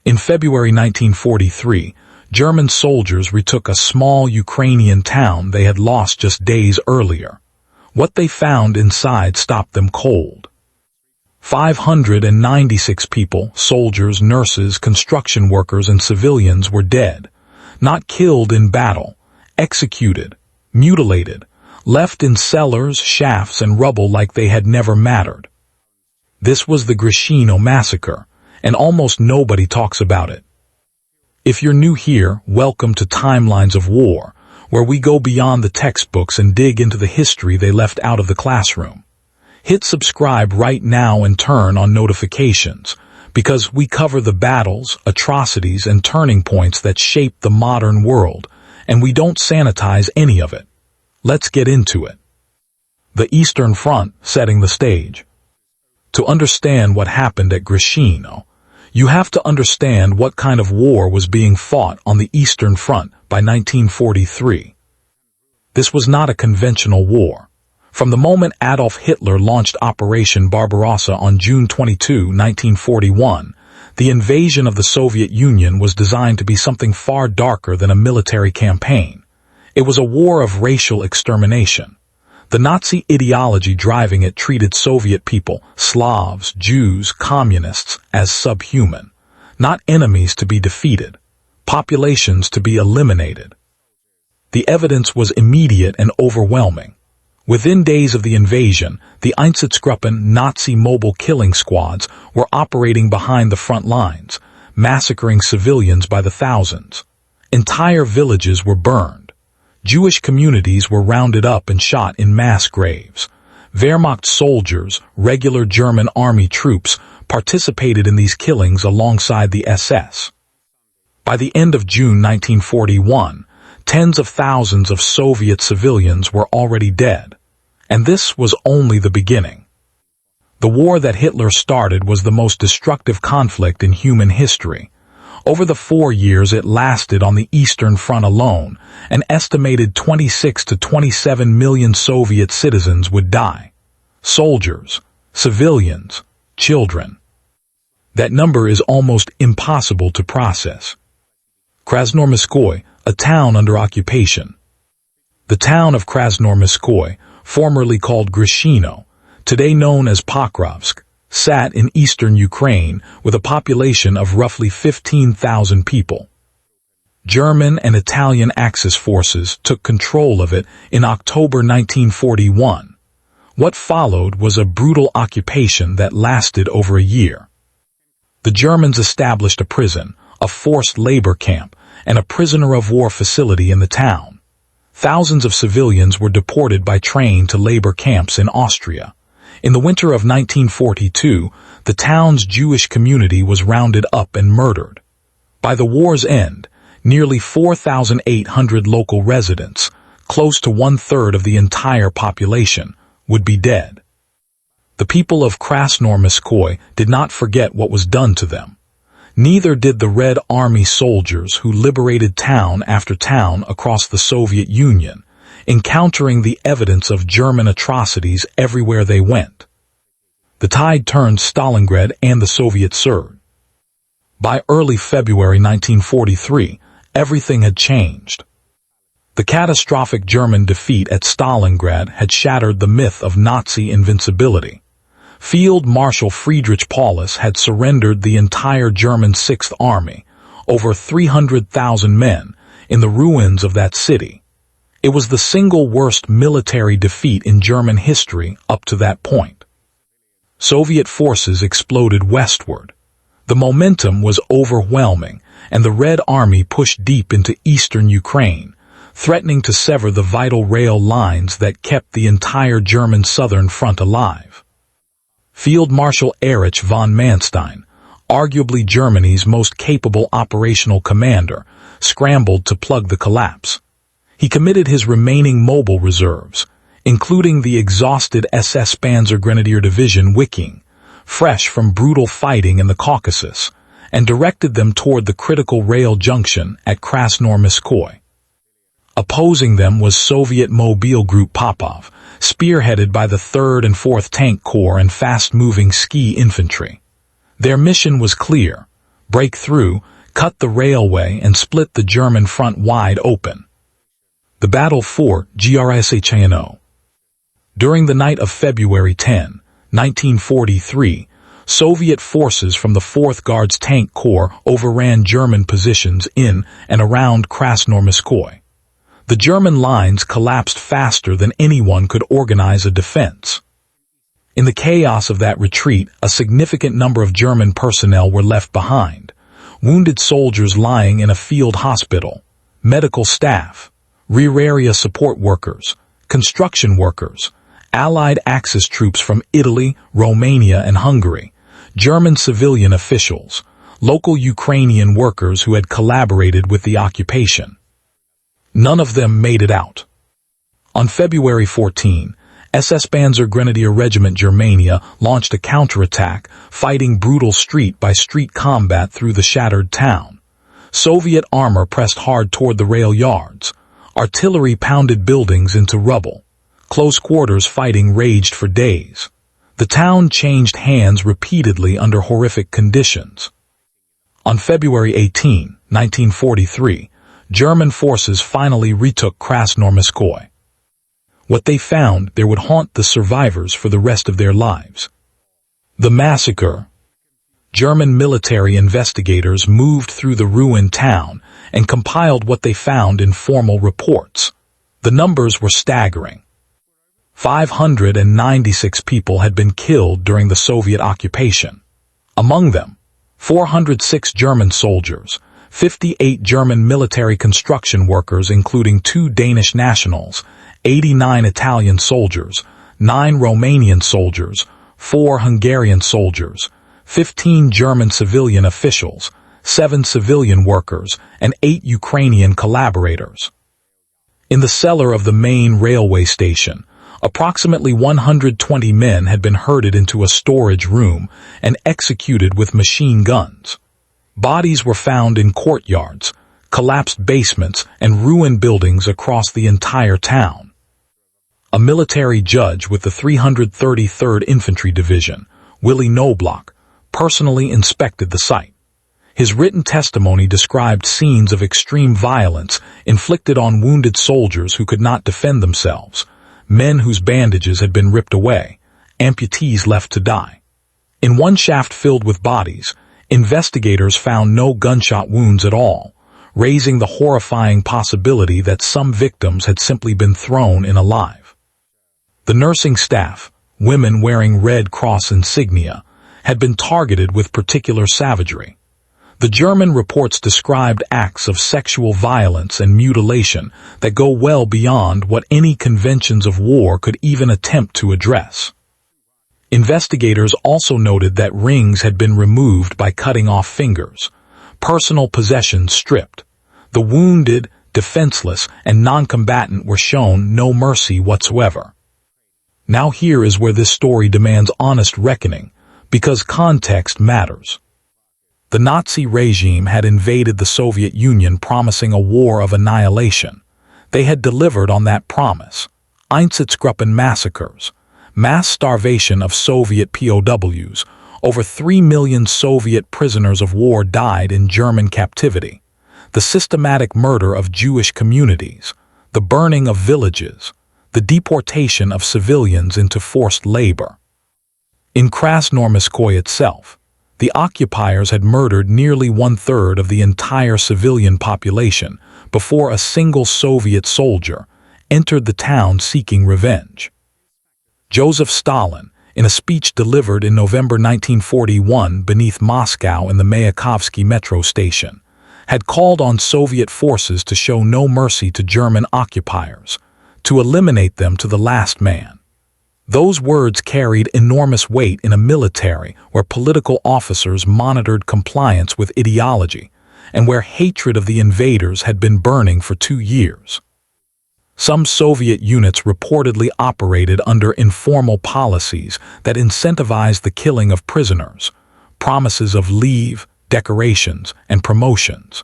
In February 1943, German soldiers retook a small Ukrainian town they had lost just days earlier. What they found inside stopped them cold. 596 people, soldiers, nurses, construction workers, and civilians were dead, not killed in battle, executed, mutilated, left in cellars, shafts, and rubble like they had never mattered. This was the Gryshino massacre, and almost nobody talks about it. If you're new here, welcome to Timelines of War, where we go beyond the textbooks and dig into the history they left out of the classroom. Hit subscribe right now and turn on notifications, because we cover the battles, atrocities, and turning points that shape the modern world, and we don't sanitize any of it. Let's get into it. The Eastern Front setting the stage. To understand what happened at Gryshino, you have to understand what kind of war was being fought on the Eastern Front by 1943. This was not a conventional war. From the moment Adolf Hitler launched Operation Barbarossa on June 22, 1941, the invasion of the Soviet Union was designed to be something far darker than a military campaign. It was a war of racial extermination. The Nazi ideology driving it treated Soviet people, Slavs, Jews, communists, as subhuman, not enemies to be defeated, populations to be eliminated. The evidence was immediate and overwhelming. Within days of the invasion, the Einsatzgruppen Nazi mobile killing squads were operating behind the front lines, massacring civilians by the thousands. Entire villages were burned. Jewish communities were rounded up and shot in mass graves. Wehrmacht soldiers, regular German army troops, participated in these killings alongside the SS. By the end of June 1941, tens of thousands of Soviet civilians were already dead. And this was only the beginning. The war that Hitler started was the most destructive conflict in human history. Over the 4 years it lasted on the Eastern Front alone, an estimated 26 to 27 million Soviet citizens would die. Soldiers, civilians, children. That number is almost impossible to process. Krasnoyarskoye, a town under occupation. The town of Krasnoyarskoye, formerly called Gryshino, today known as Pokrovsk, sat in eastern Ukraine with a population of roughly 15,000 people. German and Italian Axis forces took control of it in October 1941. What followed was a brutal occupation that lasted over a year. The Germans established a prison, a forced labor camp, and a prisoner of war facility in the town. Thousands of civilians were deported by train to labor camps in Austria. In the winter of 1942, the town's Jewish community was rounded up and murdered. By the war's end, nearly 4,800 local residents, close to one-third of the entire population, would be dead. The people of Krasnoyarskoye did not forget what was done to them. Neither did the Red Army soldiers who liberated town after town across the Soviet Union, encountering the evidence of German atrocities everywhere they went. The tide turned Stalingrad and the Soviet surge. By early February 1943, everything had changed. The catastrophic German defeat at Stalingrad had shattered the myth of Nazi invincibility. Field Marshal Friedrich Paulus had surrendered the entire German Sixth Army, over 300,000 men, in the ruins of that city. It was the single worst military defeat in German history up to that point. Soviet forces exploded westward. The momentum was overwhelming, and the Red Army pushed deep into eastern Ukraine, threatening to sever the vital rail lines that kept the entire German southern front alive. Field Marshal Erich von Manstein, arguably Germany's most capable operational commander, scrambled to plug the collapse. He committed his remaining mobile reserves, including the exhausted SS Panzergrenadier Division Wiking, fresh from brutal fighting in the Caucasus, and directed them toward the critical rail junction at Krasnoyarskoye. Opposing them was Soviet Mobile Group Popov, spearheaded by the 3rd and 4th Tank Corps and fast-moving ski infantry. Their mission was clear: break through, cut the railway, and split the German front wide open. The battle for Grshano. During the night of February 10, 1943, Soviet forces from the 4th Guards Tank Corps overran German positions in and around Krasnoarmskoye. The German lines collapsed faster than anyone could organize a defense. In the chaos of that retreat, a significant number of German personnel were left behind. Wounded soldiers lying in a field hospital, medical staff, rear area support workers, construction workers, Allied Axis troops from Italy, Romania, and Hungary, German civilian officials, local Ukrainian workers who had collaborated with the occupation. None of them made it out. On February 14, SS Panzer Grenadier Regiment Germania launched a counterattack, fighting brutal street-by-street combat through the shattered town. Soviet armor pressed hard toward the rail yards. Artillery pounded buildings into rubble. Close quarters fighting raged for days. The town changed hands repeatedly under horrific conditions. On February 18, 1943, German forces finally retook Krasnoarmskoye. What they found there would haunt the survivors for the rest of their lives. The massacre. German military investigators moved through the ruined town and compiled what they found in formal reports. The numbers were staggering. 596 people had been killed during the Soviet occupation. Among them, 406 German soldiers, 58 German military construction workers including 2 Danish nationals, 89 Italian soldiers, 9 Romanian soldiers, 4 Hungarian soldiers, 15 German civilian officials, 7 civilian workers, and 8 Ukrainian collaborators. In the cellar of the main railway station, approximately 120 men had been herded into a storage room and executed with machine guns. Bodies were found in courtyards, collapsed basements, and ruined buildings across the entire town. A military judge with the 333rd Infantry Division, Willy Knobloch, personally inspected the site. His written testimony described scenes of extreme violence inflicted on wounded soldiers who could not defend themselves, men whose bandages had been ripped away, amputees left to die. In one shaft filled with bodies, investigators found no gunshot wounds at all, raising the horrifying possibility that some victims had simply been thrown in alive. The nursing staff, women wearing Red Cross insignia, had been targeted with particular savagery. The German reports described acts of sexual violence and mutilation that go well beyond what any conventions of war could even attempt to address. Investigators also noted that rings had been removed by cutting off fingers, personal possessions stripped. The wounded, defenseless, and non-combatant were shown no mercy whatsoever. Now here is where this story demands honest reckoning, because context matters. The Nazi regime had invaded the Soviet Union promising a war of annihilation. They had delivered on that promise. Einsatzgruppen massacres, mass starvation of Soviet POWs, over 3 million Soviet prisoners of war died in German captivity, the systematic murder of Jewish communities, the burning of villages, the deportation of civilians into forced labor. In Krasnoarmskoye itself, the occupiers had murdered nearly 1/3 of the entire civilian population before a single Soviet soldier entered the town seeking revenge. Joseph Stalin, in a speech delivered in November 1941 beneath Moscow in the Mayakovsky metro station, had called on Soviet forces to show no mercy to German occupiers, to eliminate them to the last man. Those words carried enormous weight in a military where political officers monitored compliance with ideology and where hatred of the invaders had been burning for 2 years. Some Soviet units reportedly operated under informal policies that incentivized the killing of prisoners, promises of leave, decorations, and promotions.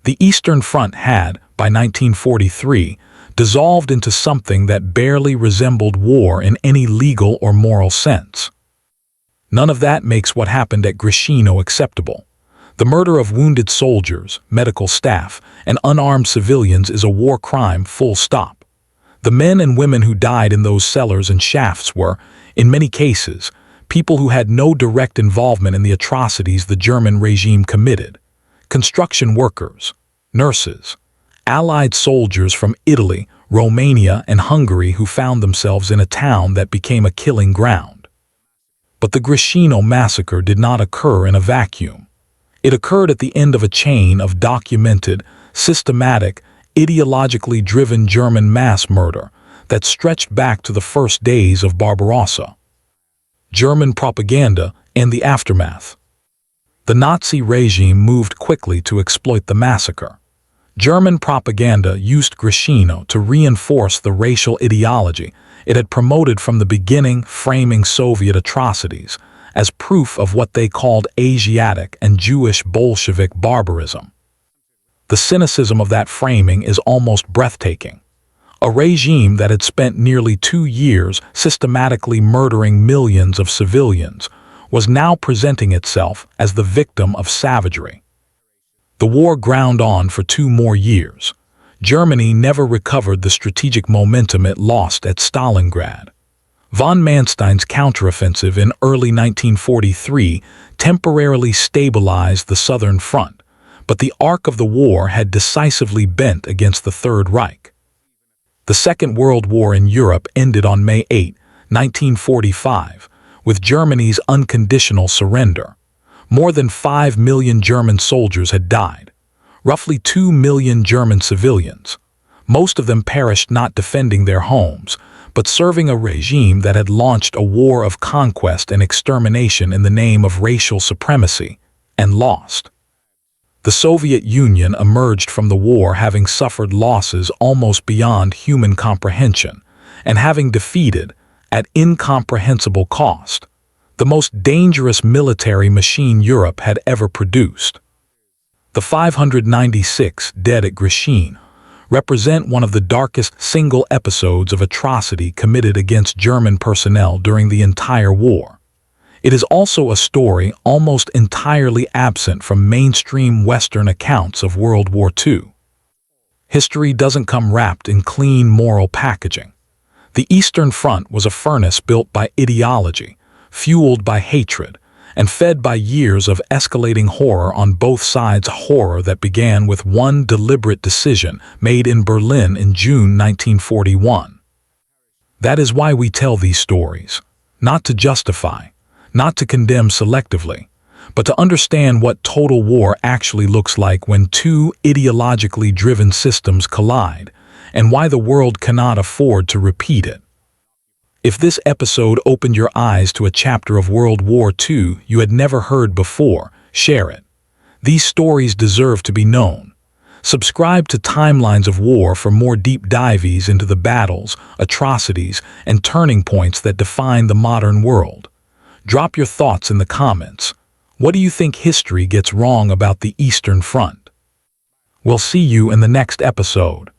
The Eastern Front had, by 1943, dissolved into something that barely resembled war in any legal or moral sense. None of that makes what happened at Grishino acceptable. The murder of wounded soldiers, medical staff, and unarmed civilians is a war crime, full stop. The men and women who died in those cellars and shafts were, in many cases, people who had no direct involvement in the atrocities the German regime committed. Construction workers, nurses, Allied soldiers from Italy, Romania, and Hungary who found themselves in a town that became a killing ground. But the Griscino massacre did not occur in a vacuum. It occurred at the end of a chain of documented, systematic, ideologically driven German mass murder that stretched back to the first days of Barbarossa. German propaganda and the aftermath. The Nazi regime moved quickly to exploit the massacre. German propaganda used Griscino to reinforce the racial ideology it had promoted from the beginning, framing Soviet atrocities as proof of what they called Asiatic and Jewish Bolshevik barbarism. The cynicism of that framing is almost breathtaking. A regime that had spent nearly 2 years systematically murdering millions of civilians was now presenting itself as the victim of savagery. The war ground on for 2 more years. Germany never recovered the strategic momentum it lost at Stalingrad. Von Manstein's counteroffensive in early 1943 temporarily stabilized the Southern Front, but the arc of the war had decisively bent against the Third Reich. The Second World War in Europe ended on May 8, 1945, with Germany's unconditional surrender. More than 5 million German soldiers had died, roughly 2 million German civilians. Most of them perished not defending their homes, but serving a regime that had launched a war of conquest and extermination in the name of racial supremacy, and lost. The Soviet Union emerged from the war having suffered losses almost beyond human comprehension, and having defeated, at incomprehensible cost, the most dangerous military machine Europe had ever produced. The 596 dead at Griscino represent one of the darkest single episodes of atrocity committed against German personnel during the entire war. It is also a story almost entirely absent from mainstream Western accounts of World War II. History doesn't come wrapped in clean moral packaging. The Eastern Front was a furnace built by ideology, fueled by hatred, and fed by years of escalating horror on both sides, horror that began with one deliberate decision made in Berlin in June 1941. That is why we tell these stories, not to justify, not to condemn selectively, but to understand what total war actually looks like when 2 ideologically driven systems collide, and why the world cannot afford to repeat it. If this episode opened your eyes to a chapter of World War II you had never heard before, share it. These stories deserve to be known. Subscribe to Timelines of War for more deep dives into the battles, atrocities, and turning points that define the modern world. Drop your thoughts in the comments. What do you think history gets wrong about the Eastern Front? We'll see you in the next episode.